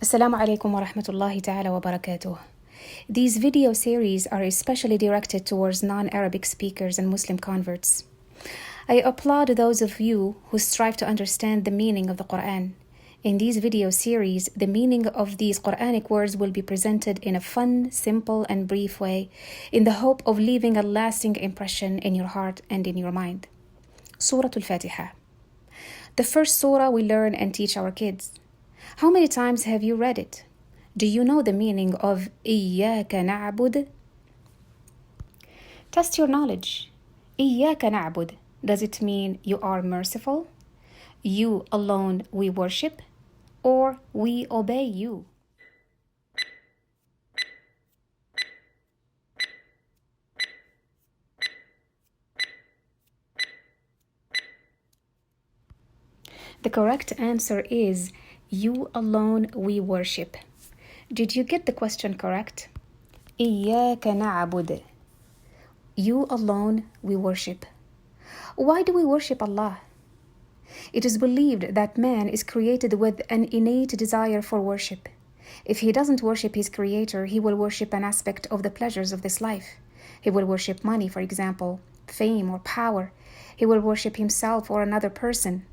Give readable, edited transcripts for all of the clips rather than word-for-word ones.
Assalamu alaikum wa rahmatullahi ta'ala wa barakatuh. These video series are especially directed towards non-Arabic speakers and Muslim converts. I applaud those of you who strive to understand the meaning of the Quran. In these video series, the meaning of these Quranic words will be presented in a fun, simple, and brief way in the hope of leaving a lasting impression in your heart and in your mind. Surah Al-Fatiha. The first surah we learn and teach our kids. How many times have you read it? Do you know the meaning of إِيَّاكَ نَعْبُدُ? Test your knowledge. إِيَّاكَ نَعْبُدُ. Does it mean you are merciful? You alone we worship? Or we obey you? The correct answer is you alone we worship. Did you get the question correct? إِيَّاكَ نَعْبُدُ. You alone we worship. Why do we worship Allah? It is believed that man is created with an innate desire for worship. If he doesn't worship his creator, he will worship an aspect of the pleasures of this life. He will worship money, for example, fame or power. He will worship himself or another person.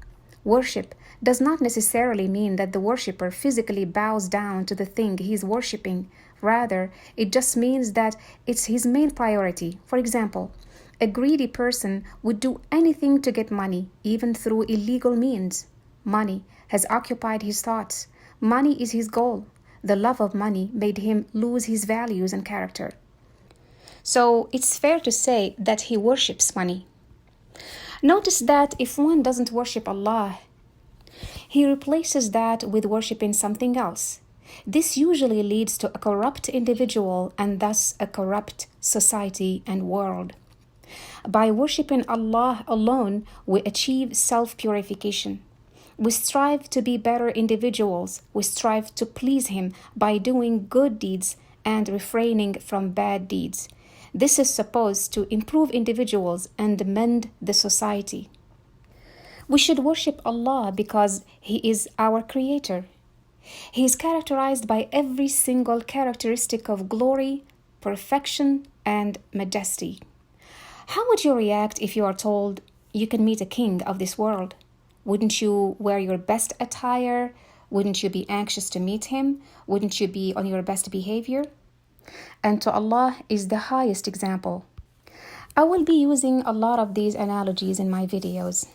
Worship does not necessarily mean that the worshipper physically bows down to the thing he is worshiping. Rather, it just means that it's his main priority. For example, a greedy person would do anything to get money, even through illegal means. Money has occupied his thoughts. Money is his goal. The love of money made him lose his values and character. So it's fair to say that he worships money. Notice that if one doesn't worship Allah, he replaces that with worshiping something else. This usually leads to a corrupt individual and thus a corrupt society and world. By worshiping Allah alone, we achieve self-purification. We strive to be better individuals. We strive to please Him by doing good deeds and refraining from bad deeds. This is supposed to improve individuals and mend the society. We should worship Allah because He is our Creator. He is characterized by every single characteristic of glory, perfection, and majesty. How would you react if you are told you can meet a king of this world? Wouldn't you wear your best attire? Wouldn't you be anxious to meet him? Wouldn't you be on your best behavior? And to Allah is the highest example. I will be using a lot of these analogies in my videos.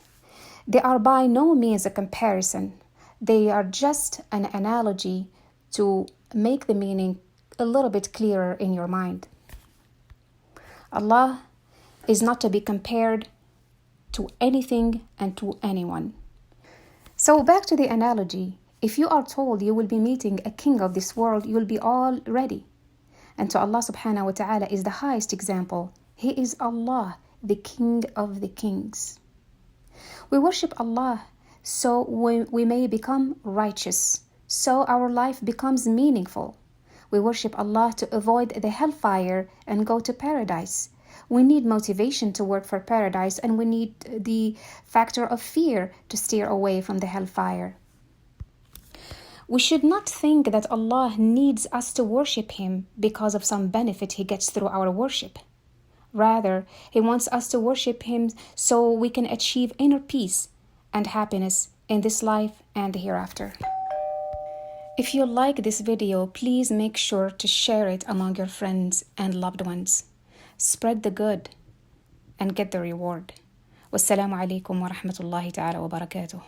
They are by no means a comparison. They are just an analogy to make the meaning a little bit clearer in your mind. Allah is not to be compared to anything and to anyone. So back to the analogy. If you are told you will be meeting a king of this world, you will be all ready. And to Allah subhanahu wa ta'ala is the highest example. He is Allah, the King of the Kings. We worship Allah so we may become righteous, so our life becomes meaningful. We worship Allah to avoid the hellfire and go to paradise. We need motivation to work for paradise, and we need the factor of fear to steer away from the hellfire. We should not think that Allah needs us to worship Him because of some benefit He gets through our worship. Rather, He wants us to worship Him so we can achieve inner peace and happiness in this life and the hereafter. If you like this video, please make sure to share it among your friends and loved ones. Spread the good and get the reward. Wassalamu alaikum wa rahmatullahi ta'ala wa barakatuh.